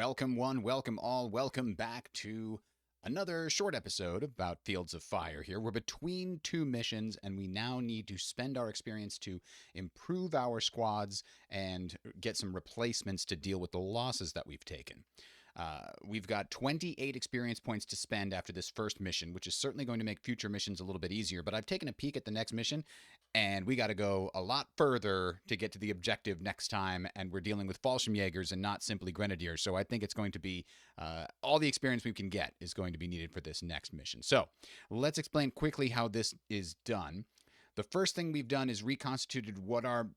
Welcome, one, welcome all, welcome back to another short episode about Fields of Fire here. We're between two missions, and we now need to spend our experience to improve our squads and get some replacements to deal with the losses that we've taken. We've got 28 experience points to spend after this first mission, which is certainly going to make future missions a little bit easier. But I've taken a peek at the next mission, and we got to go a lot further to get to the objective next time. And we're dealing with Fallschirmjägers and not simply Grenadiers. So I think it's going to be all the experience we can get is going to be needed for this next mission. So let's explain quickly how this is done. The first thing we've done is reconstituted what our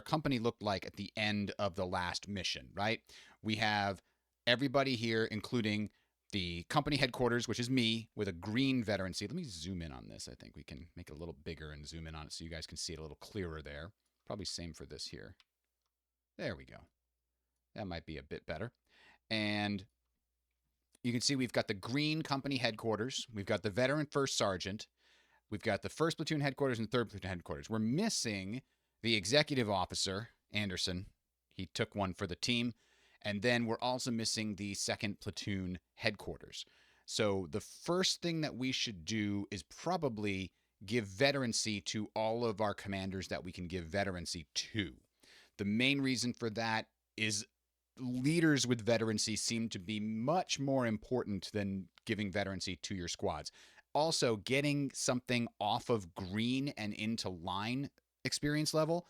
company looked like at the end of the last mission, right? We have everybody here, including the company headquarters, which is me, with a green veterancy. Let me zoom in on this. I think we can make it a little bigger and zoom in on it so you guys can see it a little clearer there. Probably same for this here. There we go. That might be a bit better. And you can see we've got the green company headquarters. We've got the veteran first sergeant. We've got the first platoon headquarters and third platoon headquarters. We're missing the executive officer, Anderson. He took one for the team. And then we're also missing the second platoon headquarters. So the first thing that we should do is probably give veterancy to all of our commanders that we can give veterancy to. The main reason for that is leaders with veterancy seem to be much more important than giving veterancy to your squads. Also, getting something off of green and into line experience level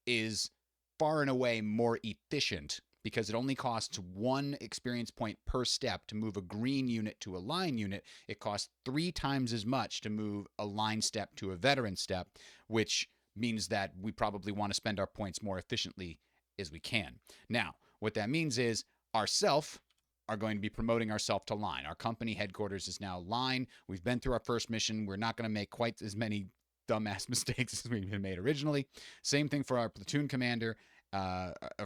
is far and away more efficient because it only costs 1 experience point per step to move a green unit to a line unit. It costs 3 times as much to move a line step to a veteran step, which means that we probably want to spend our points more efficiently as we can. Now, what that means is ourself are going to be promoting ourselves to line. Our company headquarters is now line. We've been through our first mission. We're not going to make quite as many dumbass mistakes as we made originally. Same thing for our platoon commander,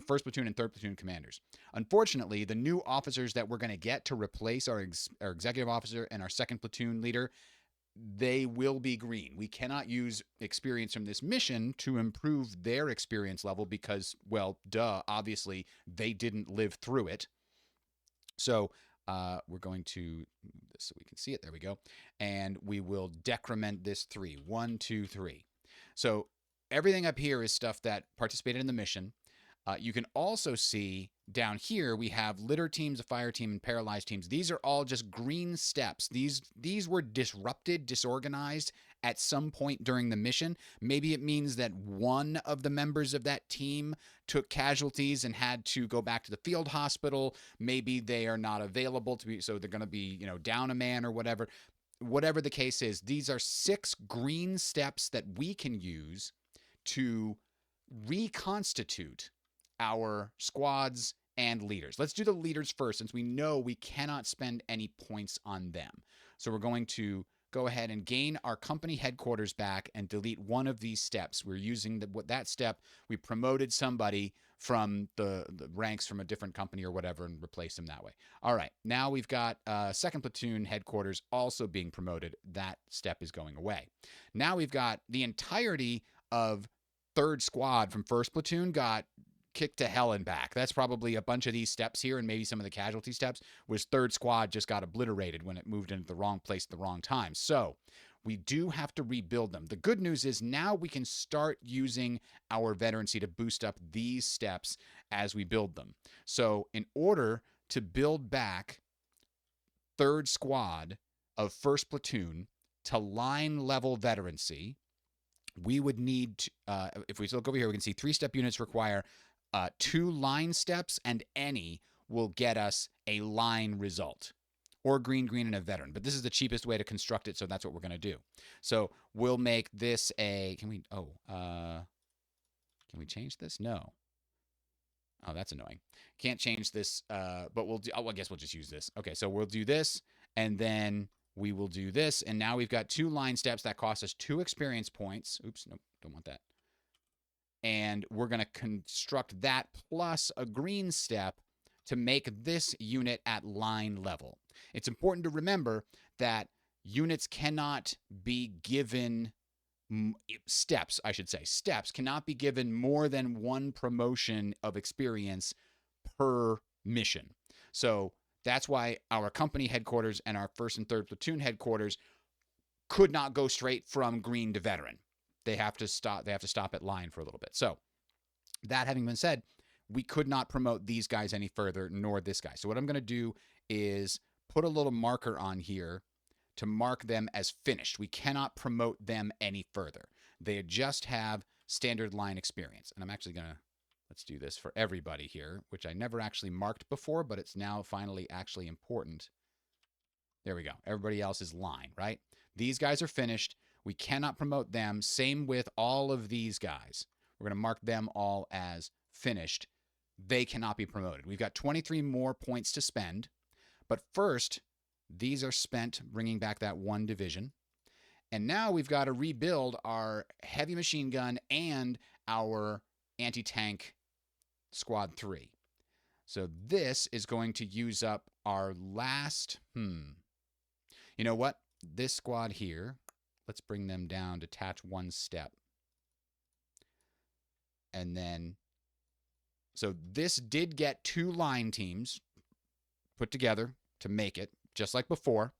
first platoon and third platoon commanders. Unfortunately, the new officers that we're going to get to replace our executive officer and our second platoon leader, they will be green. We cannot use experience from this mission to improve their experience level because, well, duh, obviously they didn't live through it. So we're going to move this so we can see it. There we go. And we will decrement this 3. 1, 2, 3. So everything up here is stuff that participated in the mission. You can also see down here we have litter teams, a fire team, and paralyzed teams. These are all just green steps. These were disrupted, disorganized at some point during the mission. Maybe it means that one of the members of that team took casualties and had to go back to the field hospital. Maybe they are not available to be, so they're going to be, down a man or whatever. Whatever the case is, these are 6 green steps that we can use to reconstitute our squads and leaders. Let's do the leaders first, since we know we cannot spend any points on them. So we're going to go ahead and gain our company headquarters back and delete one of these steps. We're using that step. We promoted somebody from the ranks from a different company or whatever and replace them that way. All right, now we've got second platoon headquarters also being promoted. That step is going away. Now we've got the entirety of third squad from first platoon got kicked to hell and back. That's probably a bunch of these steps here and maybe some of the casualty steps was third squad just got obliterated when it moved into the wrong place at the wrong time. So we do have to rebuild them. The good news is now we can start using our veterancy to boost up these steps as we build them. So in order to build back third squad of first platoon to line level veterancy, we would need to, if we look over here, we can see 3-step units require 2 line steps, and any will get us a line result. Or green, and a veteran. But this is the cheapest way to construct it, so that's what we're going to do. So we'll make this a... Can we change this? No. Oh, that's annoying. Can't change this, but we'll do... Oh, I guess we'll just use this. Okay, so we'll do this, and then we will do this, and now we've got 2 line steps that cost us 2 experience points. Oops, nope, don't want that. And we're going to construct that plus a green step to make this unit at line level. It's important to remember that units cannot be given steps, I should say. Steps cannot be given more than 1 promotion of experience per mission. So that's why our company headquarters and our 1st and 3rd platoon headquarters could not go straight from green to veteran. They have to stop at line for a little bit. So that having been said, we could not promote these guys any further, nor this guy. So what I'm going to do is put a little marker on here to mark them as finished. We cannot promote them any further. They just have standard line experience. And I'm actually going to, let's do this for everybody here, which I never actually marked before, but it's now finally actually important. There we go. Everybody else is line, right? These guys are finished. We cannot promote them. Same with all of these guys. We're going to mark them all as finished. They cannot be promoted. We've got 23 more points to spend. But first, these are spent bringing back that 1 division. And now we've got to rebuild our heavy machine gun and our anti-tank squad 3. So this is going to use up our last, you know what? This squad here, let's bring them down, detach 1 step. And then, so this did get 2 line teams put together to make it, just like before.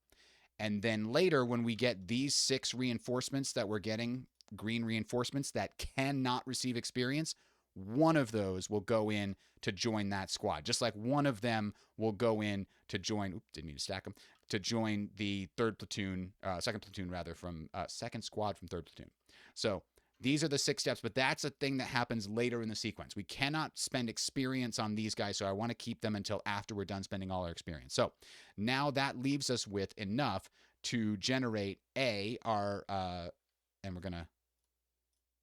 And then later, when we get these 6 reinforcements that we're getting, green reinforcements that cannot receive experience, one of those will go in to join that squad. Just like one of them will go in to join, didn't need to stack them, to join the 3rd platoon, 2nd platoon rather, from 2nd squad from 3rd platoon. So these are the 6 steps, but that's a thing that happens later in the sequence. We cannot spend experience on these guys, so I want to keep them until after we're done spending all our experience. So now that leaves us with enough to generate our, and we're going to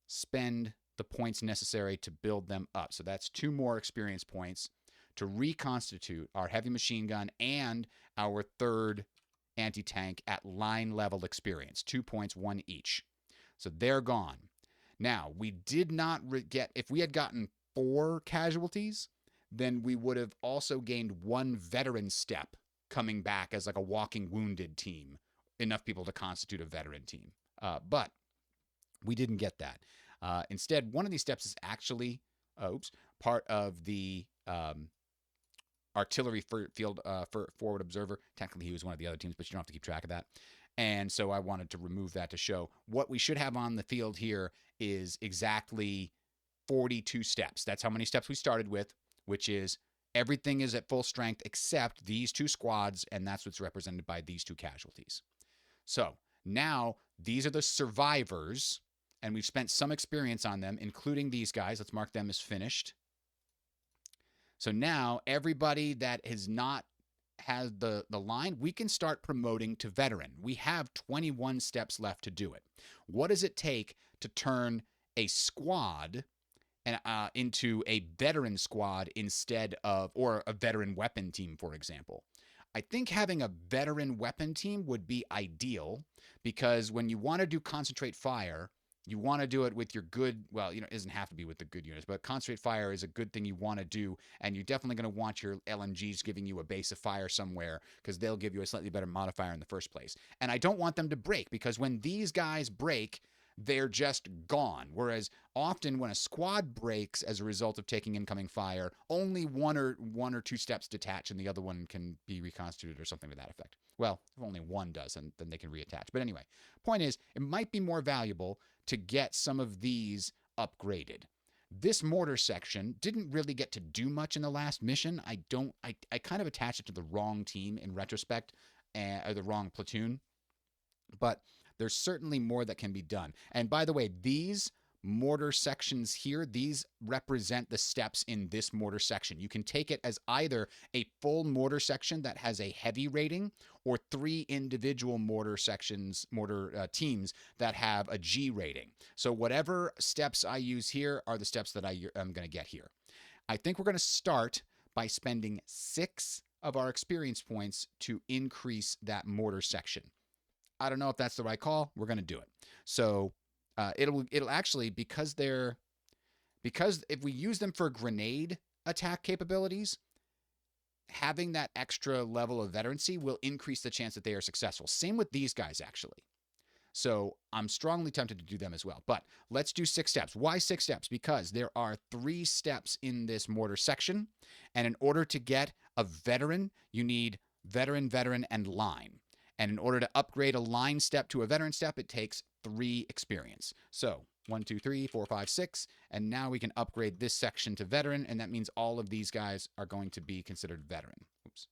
spend the points necessary to build them up. So that's 2 more experience points to reconstitute our heavy machine gun and our 3rd anti-tank at line level experience. 2 points, 1 each. So they're gone. Now, we did not get, if we had gotten 4 casualties, then we would have also gained 1 veteran step coming back as like a walking wounded team, enough people to constitute a veteran team. But we didn't get that. Instead, one of these steps is actually, part of the artillery field forward observer. Technically, he was one of the other teams, but you don't have to keep track of that. And so I wanted to remove that to show what we should have on the field here is exactly 42 steps. That's how many steps we started with, which is everything is at full strength except these 2 squads, and that's what's represented by these 2 casualties. So now these are the survivors, and we've spent some experience on them, including these guys. Let's mark them as finished. So now everybody that has not has the line, we can start promoting to veteran. We have 21 steps left to do it. What does it take to turn a squad and into a veteran squad instead of, or a veteran weapon team, for example? I think having a veteran weapon team would be ideal, because when you want to do concentrate fire, you want to do it with your good, well, it doesn't have to be with the good units, but concentrate fire is a good thing you want to do, and you're definitely going to want your LMGs giving you a base of fire somewhere, because they'll give you a slightly better modifier in the first place. And I don't want them to break, because when these guys break, they're just gone. Whereas often when a squad breaks as a result of taking incoming fire, only one or two steps detach, and the other one can be reconstituted or something to that effect. Well, if only one does, and then they can reattach. But anyway, point is, it might be more valuable to get some of these upgraded. This mortar section didn't really get to do much in the last mission. I kind of attached it to the wrong team in retrospect, or the wrong platoon. But there's certainly more that can be done. And by the way, these mortar sections here, these represent the steps in this mortar section. You can take it as either a full mortar section that has a heavy rating, or 3 individual mortar sections, mortar teams that have a G rating. So whatever steps I use here are the steps that I'm going to get here. I think we're going to start by spending 6 of our experience points to increase that mortar section. I don't know if that's the right call. We're going to do it. So it'll actually, because if we use them for grenade attack capabilities, having that extra level of veterancy will increase the chance that they are successful. Same with these guys, actually. So I'm strongly tempted to do them as well. But let's do 6 steps. Why 6 steps? Because there are 3 steps in this mortar section. And in order to get a veteran, you need veteran, veteran, and line. And in order to upgrade a line step to a veteran step, it takes 3 experience. So 1, 2, 3, 4, 5, 6. And now we can upgrade this section to veteran. And that means all of these guys are going to be considered veteran. Oops.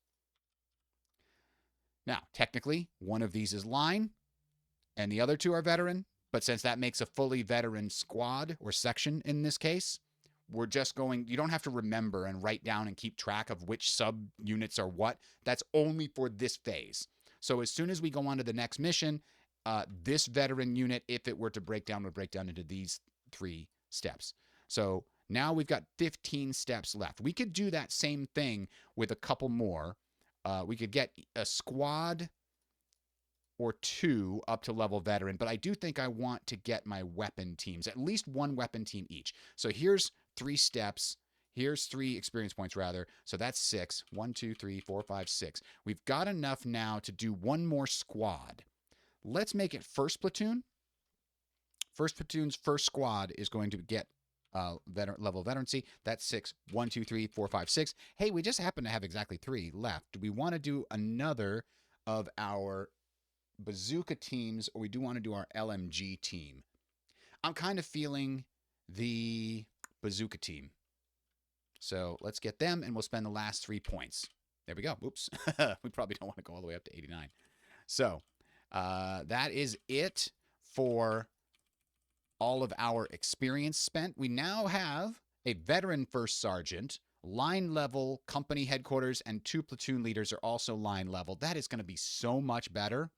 Now, technically, one of these is line and the other 2 are veteran. But since that makes a fully veteran squad or section in this case, we're just going, you don't have to remember and write down and keep track of which sub units are what. That's only for this phase. So as soon as we go on to the next mission, this veteran unit, if it were to break down, would break down into these 3 steps. So now we've got 15 steps left. We could do that same thing with a couple more. We could get a squad or 2 up to level veteran, but I do think I want to get my weapon teams, at least 1 weapon team each. So here's 3 steps. Here's 3 experience points, rather. So that's 6. 1, 2, 3, 4, 5, 6. We've got enough now to do 1 more squad. Let's make it first platoon. First platoon's first squad is going to get level veterancy. That's 6. 1, 2, 3, 4, 5, 6. Hey, we just happen to have exactly 3 left. Do we want to do another of our bazooka teams, or we do want to do our LMG team? I'm kind of feeling the bazooka team. So let's get them, and we'll spend the last 3 points. There we go. Oops. We probably don't want to go all the way up to 89. So that is it for all of our experience spent. We now have a veteran first sergeant, line level, company headquarters, and 2 platoon leaders are also line level. That is going to be so much better.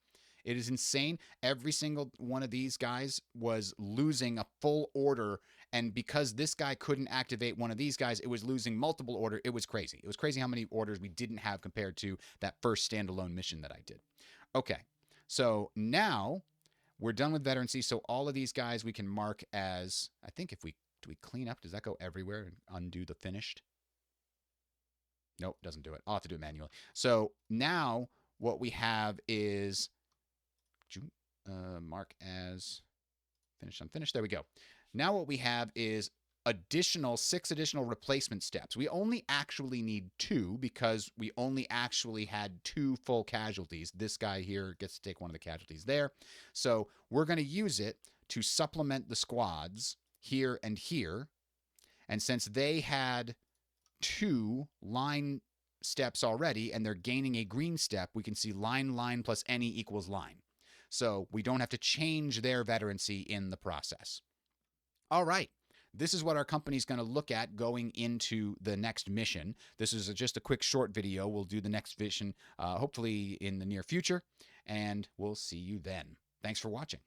It is insane. Every single one of these guys was losing a full order, and because this guy couldn't activate one of these guys, it was losing multiple order. It was crazy. It was crazy how many orders we didn't have compared to that first standalone mission that I did. Okay, so now we're done with veterancy, so all of these guys we can mark as, I think if we, do we clean up? Does that go everywhere and undo the finished? Nope, doesn't do it. I'll have to do it manually. So now what we have is mark as finished, unfinished. There we go. Now what we have is 6 additional replacement steps. We only actually need 2 because we only actually had 2 full casualties. This guy here gets to take one of the casualties there. So we're going to use it to supplement the squads here and here. And since they had 2 line steps already and they're gaining a green step, we can see line plus any equals line. So we don't have to change their veterancy in the process. All right. This is what our company is going to look at going into the next mission. This is just a quick short video. We'll do the next mission hopefully in the near future, and we'll see you then. Thanks for watching.